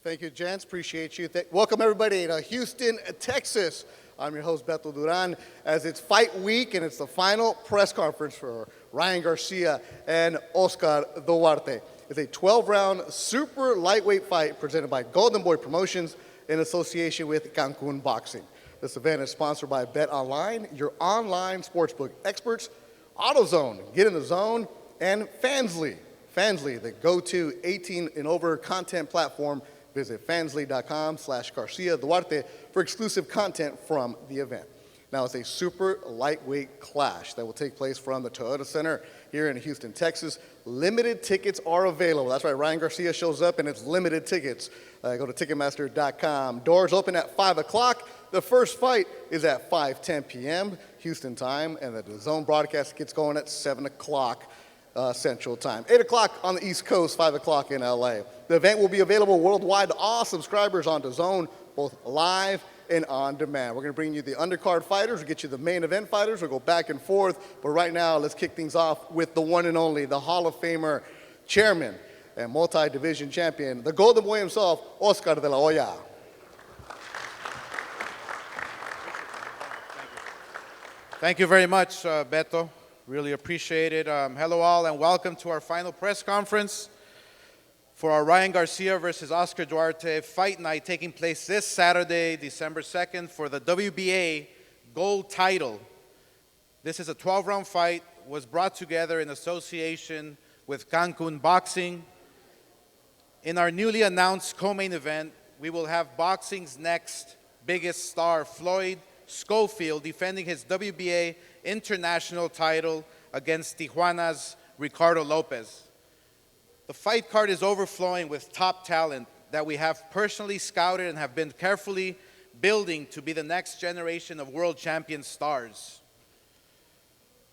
Thank you, gents. Appreciate you. Welcome, everybody, to Houston, Texas. I'm your host, Beto Duran, as it's fight week, and it's the final press conference for Ryan Garcia and Oscar Duarte. It's a 12-round super lightweight fight presented by Golden Boy Promotions in association with Cancun Boxing. This event is sponsored by Bet Online, your online sportsbook experts, AutoZone, Get in the Zone, and Fansly. Fansly, the go-to 18 and over content platform. Visit fansly.com/Garcia Duarte for exclusive content from the event. Now, it's a super lightweight clash that will take place from the Toyota Center here in Houston, Texas. Limited tickets are available. That's right, Ryan Garcia shows up and it's limited tickets. Go to Ticketmaster.com. Doors open at 5 o'clock. The first fight is at 5:10 p.m. Houston time, and the DAZN broadcast gets going at 7 o'clock Central Time. 8 o'clock on the East Coast, 5 o'clock in LA. The event will be available worldwide to all subscribers on DAZN, both live and on demand. We're going to bring you the undercard fighters, we'll get you the main event fighters, we'll go back and forth. But right now, let's kick things off with the one and only, the Hall of Famer, chairman, and multi-division champion, the Golden Boy himself, Oscar de la Hoya. Thank you very much, Beto. Really appreciate it. Hello all and welcome to our final press conference for our Ryan Garcia versus Oscar Duarte fight night taking place this Saturday, December 2nd for the WBA gold title. This is a 12-round fight, was brought together in association with Cancun Boxing. In our newly announced co-main event, we will have boxing's next biggest star, Floyd Schofield, defending his WBA international title against Tijuana's Ricardo Lopez. The fight card is overflowing with top talent that we have personally scouted and have been carefully building to be the next generation of world champion stars.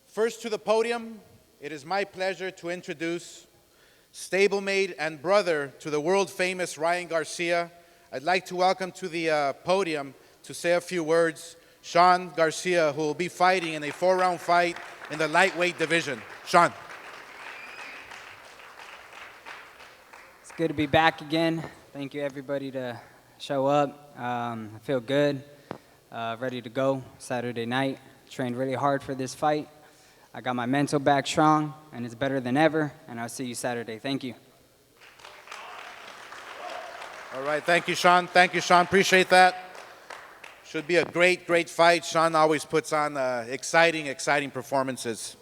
First to the podium, it is my pleasure to introduce stablemate and brother to the world-famous Ryan Garcia. I'd like to welcome to the podium to say a few words, Sean Garcia, who will be fighting in a 4-round fight in the lightweight division. Sean. It's good to be back again. Thank you, everybody, to show up. I feel good, ready to go Saturday night. Trained really hard for this fight. I got my mental back strong, and it's better than ever, and I'll see you Saturday. Thank you. All right, thank you, Sean. Thank you, Sean. Appreciate that. Should be a great, great fight. Sean always puts on exciting performances.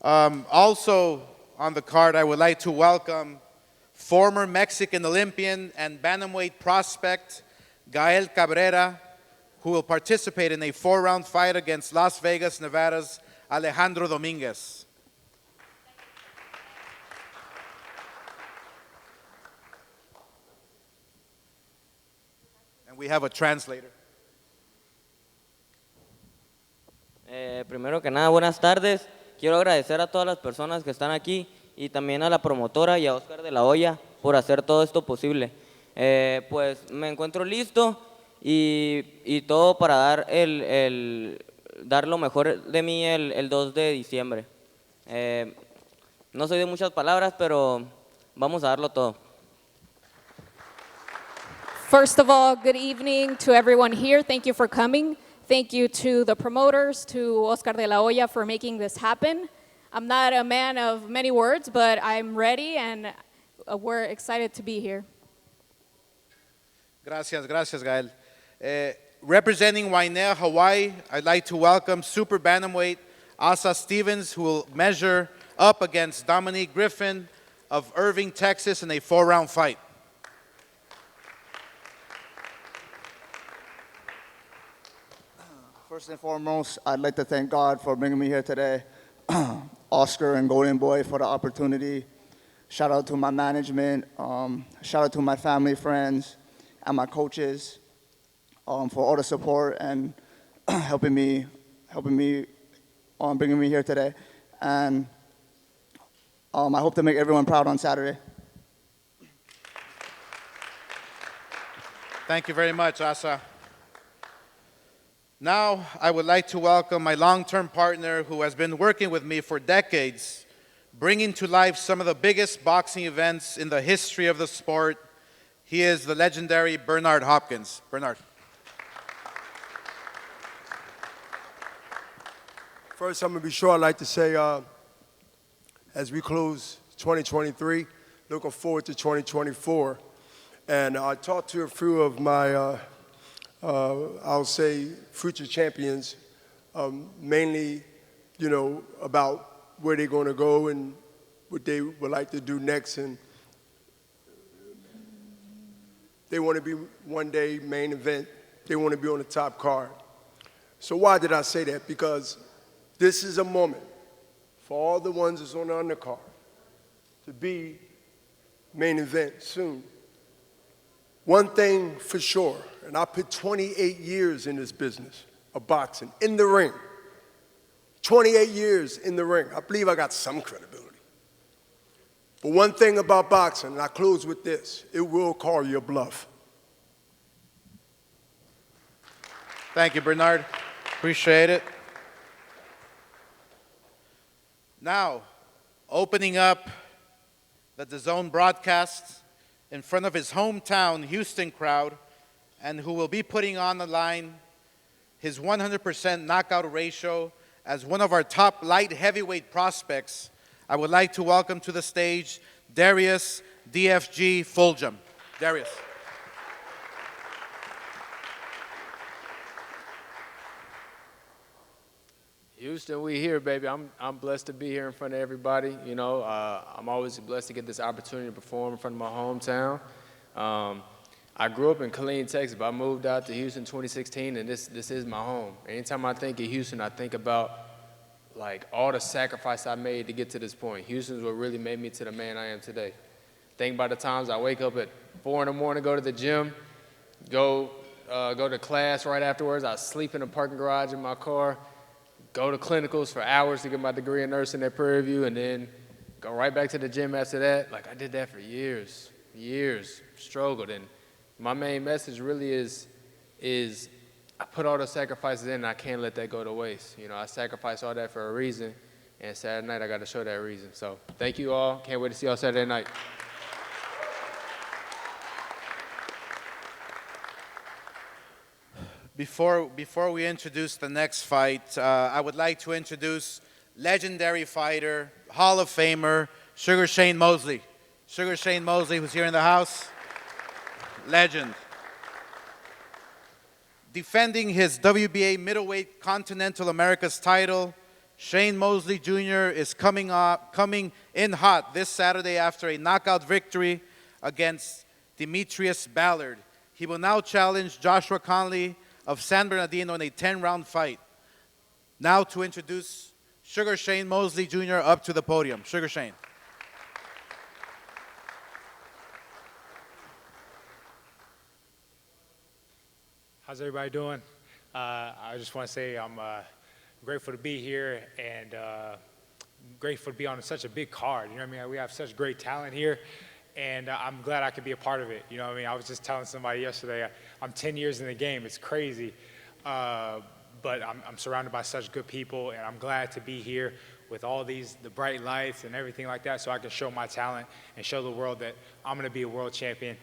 Also on the card, I would like to welcome former Mexican Olympian and bantamweight prospect Gael Cabrera, who will participate in a 4-round fight against Las Vegas, Nevada's Alejandro Dominguez. And we have a translator. Primero que nada, buenas tardes. Quiero agradecer a todas las personas que están aquí y también a la promotora y a Oscar de la Hoya por hacer todo esto posible. Pues me encuentro listo y todo para dar lo mejor de mí el 2 de diciembre. No soy de muchas palabras, pero vamos a darlo todo. First of all, good evening to everyone here. Thank you for coming. Thank you to the promoters, to Oscar de la Hoya for making this happen. I'm not a man of many words, but I'm ready and we're excited to be here. Gracias, Gael. Representing Wainea, Hawaii, I'd like to welcome super bantamweight Asa Stevens, who will measure up against Dominique Griffin of Irving, Texas in a 4-round fight. First and foremost, I'd like to thank God for bringing me here today. Oscar and Golden Boy for the opportunity. Shout out to my management. Shout out to my family, friends, and my coaches for all the support and helping me bringing me here today. And I hope to make everyone proud on Saturday. Thank you very much, Asa. Now, I would like to welcome my long-term partner who has been working with me for decades, bringing to life some of the biggest boxing events in the history of the sport. He is the legendary Bernard Hopkins. Bernard. First, I'm going to be sure I'd like to say, as we close 2023, looking forward to 2024. And I talked to a few of my, I'll say, future champions, mainly, you know, about where they're going to go and what they would like to do next. And they want to be one day main event. They want to be on the top card. So why did I say that? Because this is a moment for all the ones that's on the undercard to be main event soon. One thing for sure, and I put 28 years in this business of boxing, in the ring. 28 years in the ring. I believe I got some credibility. But one thing about boxing, and I close with this, it will call your bluff. Thank you, Bernard. Appreciate it. Now, opening up the DAZN broadcast in front of his hometown Houston crowd, and who will be putting on the line his 100% knockout ratio as one of our top light heavyweight prospects, I would like to welcome to the stage Darius DFG Fulgham. Darius. Houston, we here, baby. I'm blessed to be here in front of everybody. You know, I'm always blessed to get this opportunity to perform in front of my hometown. I grew up in Killeen, Texas, but I moved out to Houston in 2016, and this is my home. Anytime I think of Houston, I think about like all the sacrifice I made to get to this point. Houston's what really made me to the man I am today. Think about the times I wake up at 4 in the morning, go to the gym, go to class right afterwards. I sleep in the parking garage in my car. Go to clinicals for hours to get my degree in nursing at Prairie View, and then go right back to the gym after that. Like, I did that for years, struggled. And my main message really is I put all those sacrifices in, and I can't let that go to waste. You know, I sacrificed all that for a reason, and Saturday night I got to show that reason. So thank you all. Can't wait to see y'all Saturday night. Before we introduce the next fight, I would like to introduce legendary fighter, Hall of Famer, Sugar Shane Mosley. Sugar Shane Mosley, who's here in the house. Legend. Defending his WBA middleweight Continental Americas title, Shane Mosley Jr. is coming in hot this Saturday after a knockout victory against Demetrius Ballard. He will now challenge Joshua Conley of San Bernardino in a 10-round fight. Now to introduce Sugar Shane Mosley Jr. up to the podium. Sugar Shane. How's everybody doing? I just want to say I'm grateful to be here and grateful to be on such a big card. You know what I mean? We have such great talent here, and I'm glad I could be a part of it. You know what I mean? I was just telling somebody yesterday, I'm 10 years in the game. It's crazy, but I'm surrounded by such good people, and I'm glad to be here with all the bright lights and everything like that, so I can show my talent and show the world that I'm going to be a world champion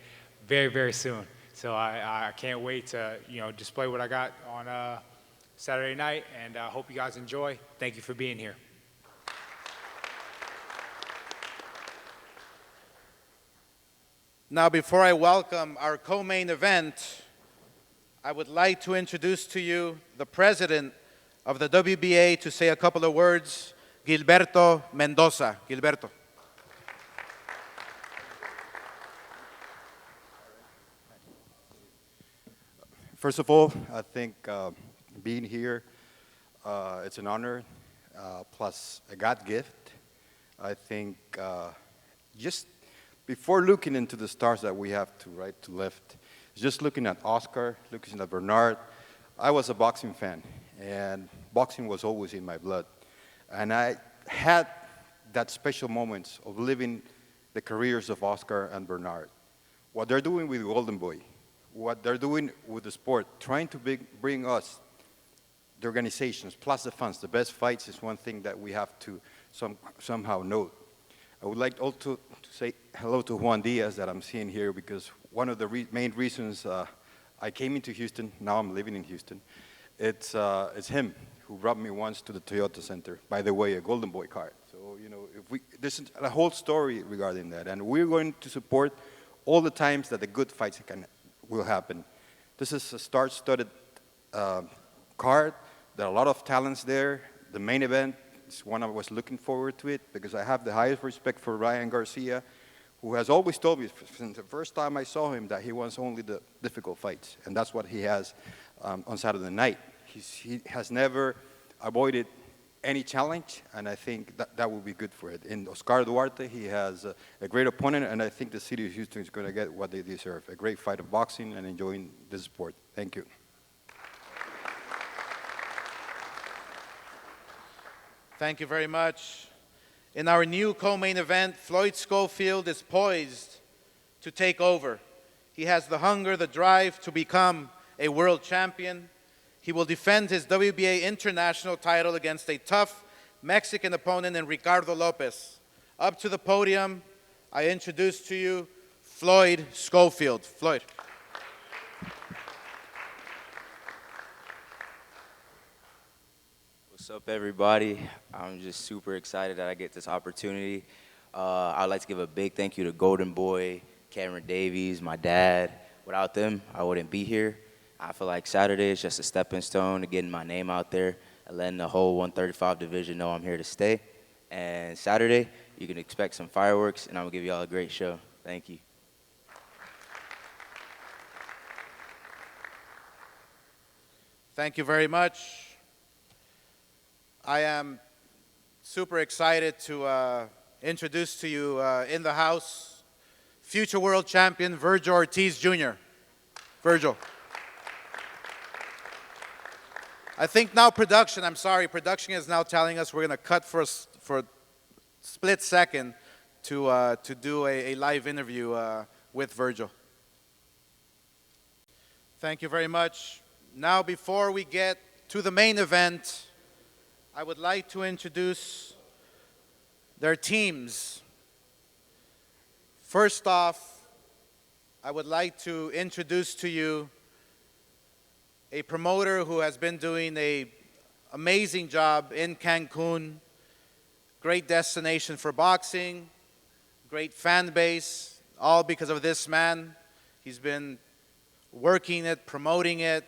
very, very soon. So I can't wait to display what I got on Saturday night, and I hope you guys enjoy. Thank you for being here. Now, before I welcome our co-main event, I would like to introduce to you the president of the WBA to say a couple of words, Gilberto Mendoza. Gilberto. First of all, I think being here, it's an honor, plus a God gift. I think just before looking into the stars that we have to right to left, just looking at Oscar, looking at Bernard, I was a boxing fan, and boxing was always in my blood. And I had that special moments of living the careers of Oscar and Bernard. What they're doing with Golden Boy, what they're doing with the sport, trying to bring us, the organizations, plus the fans, the best fights is one thing that we have to somehow note. I would like also to say hello to Juan Diaz that I'm seeing here, because one of the main reasons I came into Houston. Now I'm living in Houston. It's him who brought me once to the Toyota Center. By the way, a Golden Boy car. So there's a whole story regarding that, and we're going to support all the times that the good fights will happen. This is a star-studded card. There are a lot of talents there. The main event is one I was looking forward to it because I have the highest respect for Ryan Garcia, who has always told me since the first time I saw him that he wants only the difficult fights, and that's what he has on Saturday night. He has never avoided any challenge, and I think that will be good for it. In Oscar Duarte, he has a great opponent, and I think the city of Houston is going to get what they deserve, a great fight of boxing and enjoying this sport. Thank you. Thank you very much. In our new co-main event, Floyd Schofield is poised to take over. He has the hunger, the drive to become a world champion. He will defend his WBA international title against a tough Mexican opponent in Ricardo Lopez. Up to the podium, I introduce to you Floyd Schofield. Floyd. What's up, everybody? I'm just super excited that I get this opportunity. I'd like to give a big thank you to Golden Boy, Cameron Davies, my dad. Without them, I wouldn't be here. I feel like Saturday is just a stepping stone to getting my name out there and letting the whole 135 division know I'm here to stay. And Saturday, you can expect some fireworks, and I'm going to give you all a great show. Thank you. Thank you very much. I am super excited to introduce to you in the house, future world champion Virgil Ortiz Jr. Virgil. I think now production is now telling us we're going to cut for a split second to do a live interview with Virgil. Thank you very much. Now, before we get to the main event, I would like to introduce their teams. First off, I would like to introduce to you a promoter who has been doing an amazing job in Cancun. Great destination for boxing, great fan base, all because of this man. He's been working it, promoting it,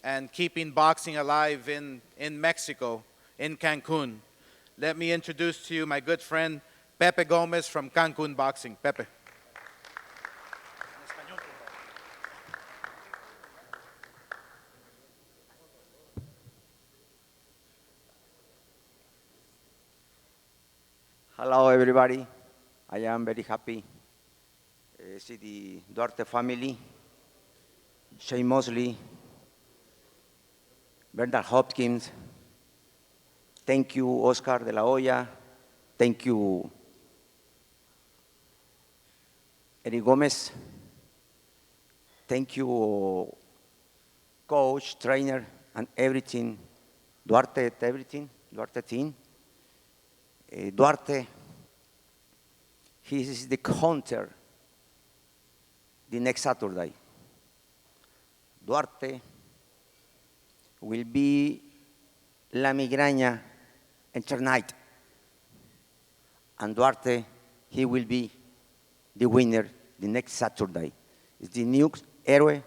and keeping boxing alive in Mexico, in Cancun. Let me introduce to you my good friend, Pepe Gomez from Cancun Boxing. Pepe. Hello, everybody. I am very happy to see the Duarte family, Shane Mosley, Bernard Hopkins. Thank you, Oscar de la Hoya. Thank you, Eric Gomez. Thank you, coach, trainer, and everything. Duarte, everything. Duarte team. Duarte, he is the counter the next Saturday. Duarte will be La Migraña tonight. And Duarte, he will be the winner the next Saturday. It's the new hero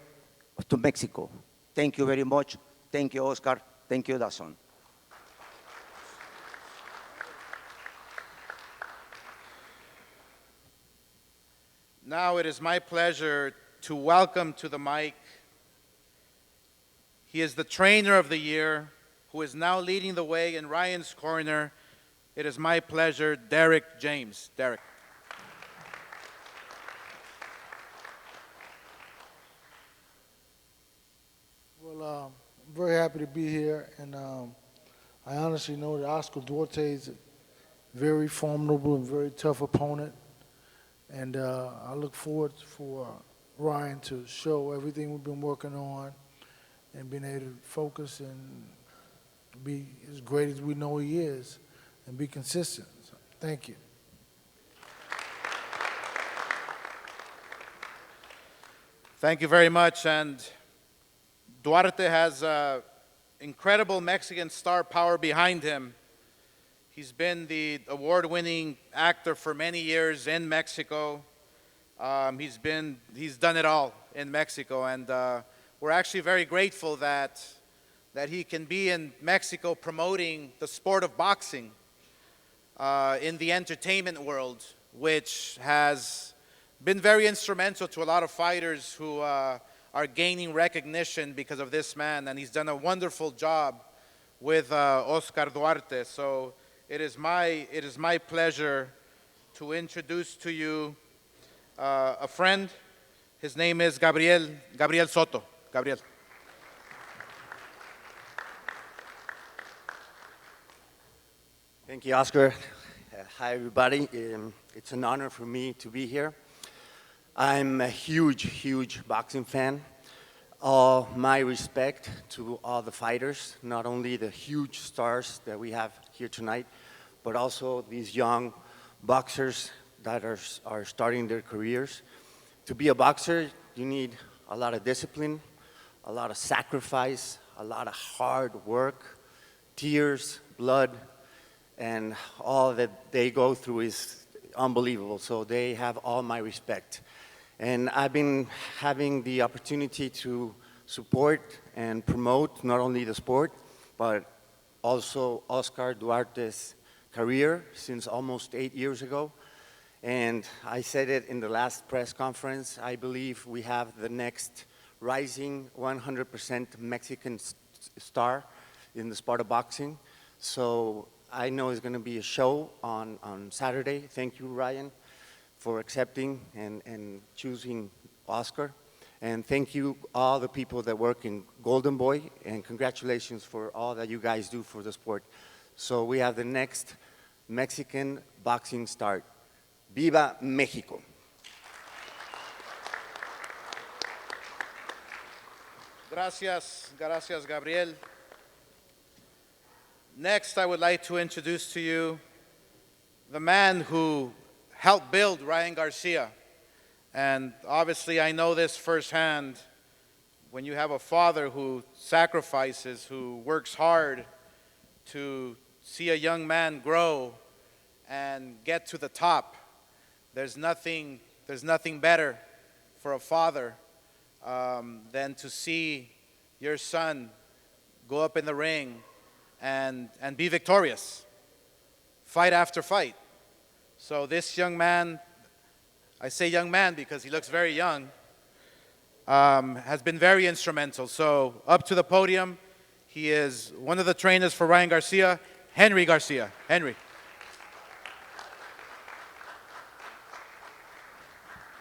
to Mexico. Thank you very much. Thank you, Oscar. Thank you, Dawson. Now it is my pleasure to welcome to the mic. He is the trainer of the year, who is now leading the way in Ryan's corner. It is my pleasure, Derek James. Derek. Well, I'm very happy to be here, and I honestly know that Oscar Duarte is a very formidable and very tough opponent. And I look forward for Ryan to show everything we've been working on and being able to focus and be as great as we know he is and be consistent. So, thank you. Thank you very much. And Duarte has incredible Mexican star power behind him. He's been the award-winning actor for many years in Mexico. He's done it all in Mexico, and we're actually very grateful that he can be in Mexico promoting the sport of boxing in the entertainment world, which has been very instrumental to a lot of fighters who are gaining recognition because of this man, and he's done a wonderful job with Oscar Duarte. So it is my pleasure to introduce to you a friend. His name is Gabriel Soto. Gabriel. Thank you, Oscar. Hi, everybody. It's an honor for me to be here. I'm a huge boxing fan. All my respect to all the fighters, not only the huge stars that we have here tonight, but also these young boxers that are starting their careers. To be a boxer, you need a lot of discipline, a lot of sacrifice, a lot of hard work, tears, blood, and all that they go through is unbelievable. So they have all my respect. And I've been having the opportunity to support and promote not only the sport, but also Oscar Duarte's career since almost 8 years ago. And I said it in the last press conference, I believe we have the next rising 100% Mexican star in the sport of boxing. So I know it's going to be a show on Saturday. Thank you, Ryan, for accepting and choosing Oscar. And thank you all the people that work in Golden Boy, and congratulations for all that you guys do for the sport. So we have the next Mexican boxing star. Viva México. Gracias, Gabriel. Next, I would like to introduce to you the man who helped build Ryan Garcia. And obviously, I know this firsthand. When you have a father who sacrifices, who works hard to see a young man grow and get to the top, there's nothing better for a father than to see your son go up in the ring and be victorious, fight after fight. So this young man, I say young man because he looks very young, has been very instrumental. So up to the podium, he is one of the trainers for Ryan Garcia, Henry Garcia. Henry.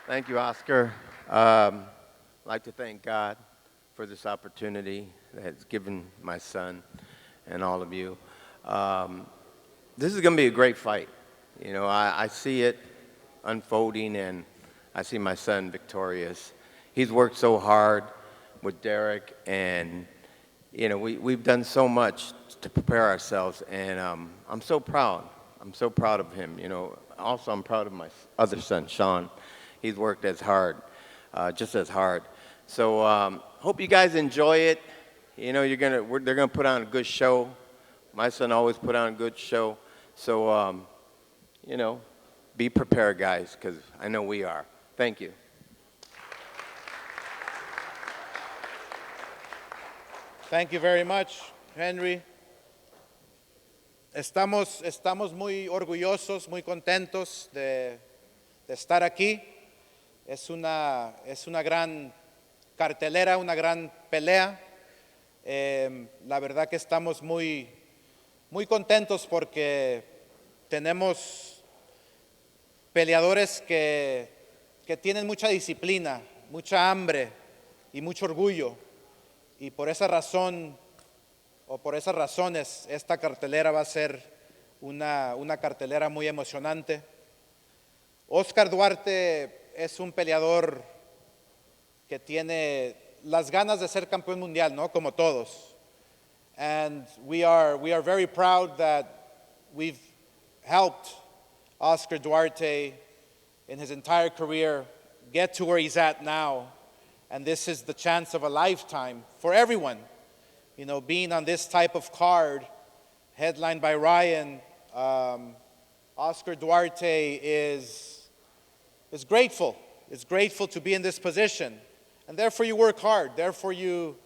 Thank you, Oscar. I'd like to thank God for this opportunity that has given my son and all of you. This is going to be a great fight. You know, I see it unfolding, and I see my son victorious. He's worked so hard with Derek, and, you know, we've done so much to prepare ourselves, and I'm so proud. I'm so proud of him, you know. Also, I'm proud of my other son, Sean. He's worked as hard, just as hard. So hope you guys enjoy it. You know, they're gonna put on a good show. My son always put on a good show. So, you know, be prepared, guys, because I know we are. Thank you. Thank you very much, Henry. Estamos muy orgullosos, muy contentos de estar aquí. Es una gran cartelera, una gran pelea. La verdad que estamos muy contentos porque tenemos peleadores que tienen mucha disciplina, mucha hambre y mucho orgullo. Y por esa razón, o por esas razones, esta cartelera va a ser una cartelera muy emocionante. Oscar Duarte es un peleador que tiene las ganas de ser campeón mundial, ¿no? Como todos. And we are very proud that we've helped Oscar Duarte in his entire career get to where he's at now. And this is the chance of a lifetime for everyone. You know, being on this type of card, headlined by Ryan, Oscar Duarte is grateful. Is grateful to be in this position. And therefore you work hard. Therefore you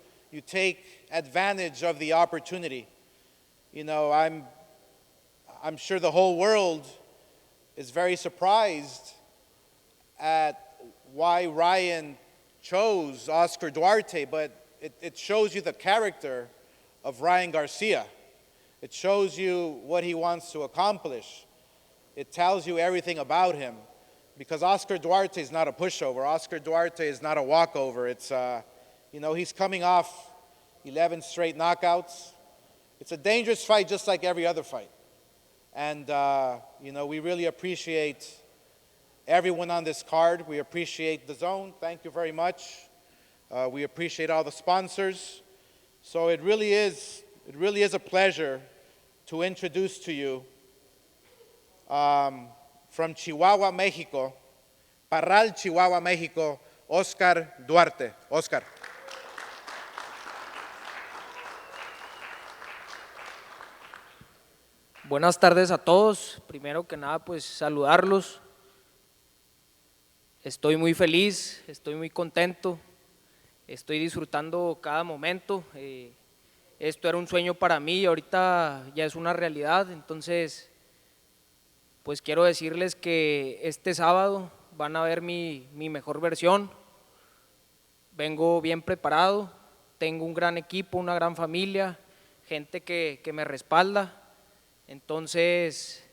take advantage of the opportunity. You know, I'm sure the whole world is very surprised at why Ryan chose Oscar Duarte, but it shows you the character of Ryan Garcia. It shows you what he wants to accomplish. It tells you everything about him. Because Oscar Duarte is not a pushover. Oscar Duarte is not a walkover. It's, you know, he's coming off 11 straight knockouts. It's a dangerous fight just like every other fight. And, you know, we really appreciate everyone on this card. We appreciate the Zone. Thank you very much. We appreciate all the sponsors. So it really is a pleasure to introduce to you from Chihuahua, Mexico, Parral, Chihuahua, Mexico, Oscar Duarte. Oscar. Buenas tardes a todos. Primero que nada, pues saludarlos. Estoy muy feliz, estoy muy contento, estoy disfrutando cada momento. Esto era un sueño para mí y ahorita ya es una realidad. Entonces, pues quiero decirles que este sábado van a ver mi mejor versión. Vengo bien preparado, tengo un gran equipo, una gran familia, gente que me respalda. Entonces,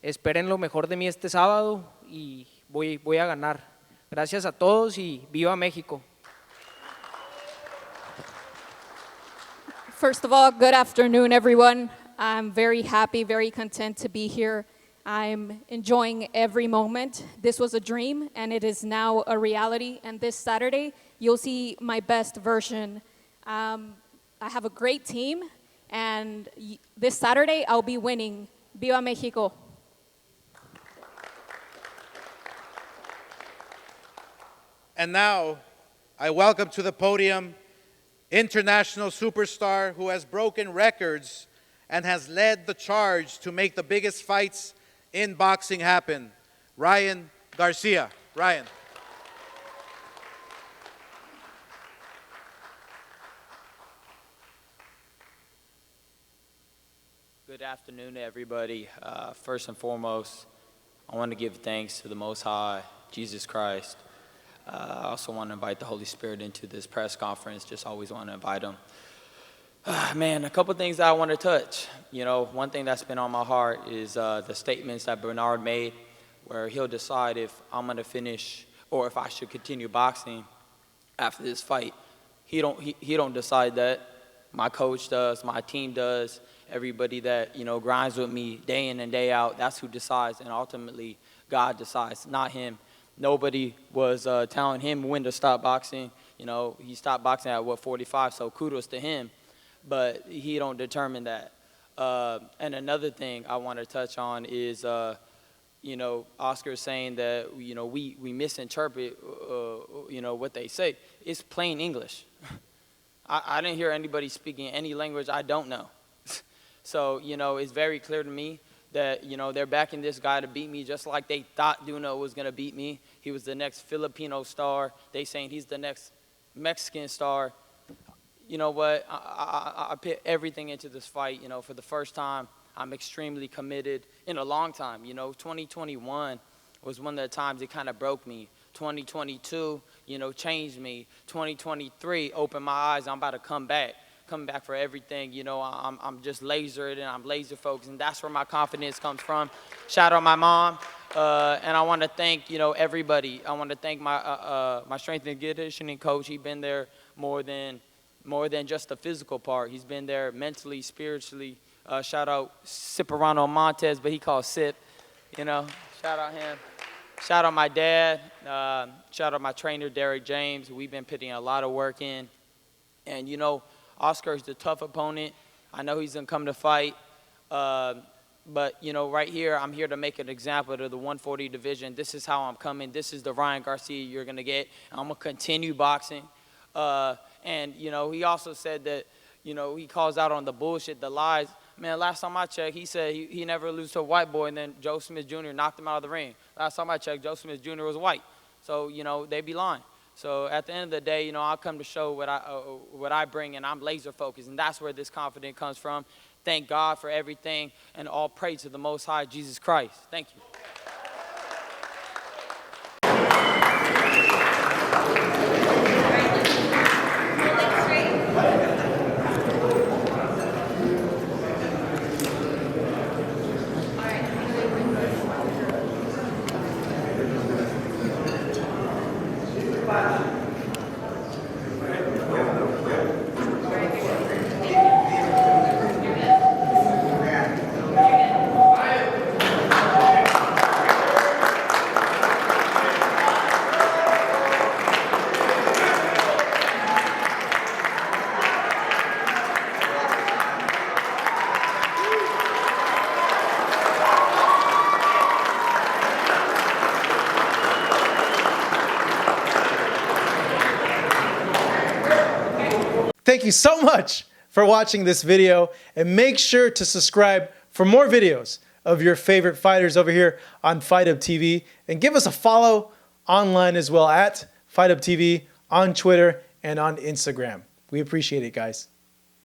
esperen lo mejor de mí este sábado y voy a ganar. Gracias a todos y viva México. First of all, good afternoon, everyone. I'm very happy, very content to be here. I'm enjoying every moment. This was a dream, and it is now a reality. And this Saturday, you'll see my best version. I have a great team, and this Saturday, I'll be winning. Viva México. And now, I welcome to the podium international superstar who has broken records and has led the charge to make the biggest fights in boxing happen, Ryan Garcia. Ryan. Good afternoon to everybody. First and foremost, I want to give thanks to the Most High, Jesus Christ. I also want to invite the Holy Spirit into this press conference. Just always want to invite him. Man, a couple things that I want to touch. You know, one thing that's been on my heart is the statements that Bernard made, where he'll decide if I'm going to finish or if I should continue boxing after this fight. He don't decide that. My coach does. My team does. Everybody that, you know, grinds with me day in and day out, that's who decides. And ultimately, God decides, not him. Nobody was telling him when to stop boxing. You know, he stopped boxing at, 45, so kudos to him. But he don't determine that. And another thing I want to touch on is, you know, Oscar saying that, you know, we misinterpret, you know, what they say. It's plain English. I didn't hear anybody speaking any language I don't know. So, you know, it's very clear to me that, you know, they're backing this guy to beat me just like they thought Duno was going to beat me. He was the next Filipino star. They saying he's the next Mexican star. You know what? I put everything into this fight. You know, for the first time, I'm extremely committed in a long time. You know, 2021 was one of the times it kind of broke me. 2022, you know, changed me. 2023 opened my eyes. I'm about to come back for everything. You know, I'm just lasered and I'm laser focused, and that's where my confidence comes from. Shout out my mom, and I want to thank, you know, everybody. I want to thank my strength and conditioning coach. He's been there more than just the physical part. He's been there mentally, spiritually. Shout out Cipriano Montes, but he calls Sip. You know, shout out him. Shout out my dad. Shout out my trainer, Derek James. We've been putting a lot of work in, and you know, Oscar is the tough opponent. I know he's going to come to fight. But, you know, right here, I'm here to make an example to the 140 division. This is how I'm coming. This is the Ryan Garcia you're going to get. I'm going to continue boxing. And, you know, he also said that, you know, he calls out on the bullshit, the lies. Man, last time I checked, he said he never lose to a white boy, and then Joe Smith Jr. knocked him out of the ring. Last time I checked, Joe Smith Jr. was white. So, you know, they be lying. So at the end of the day, you know, I'll come to show what I bring, and I'm laser focused, and that's where this confidence comes from. Thank God for everything, and all praise to the Most High, Jesus Christ. Thank you. Thank you so much for watching this video, and make sure to subscribe for more videos of your favorite fighters over here on Fight Up TV, and give us a follow online as well at Fight Up TV on Twitter and on Instagram. We appreciate it, guys.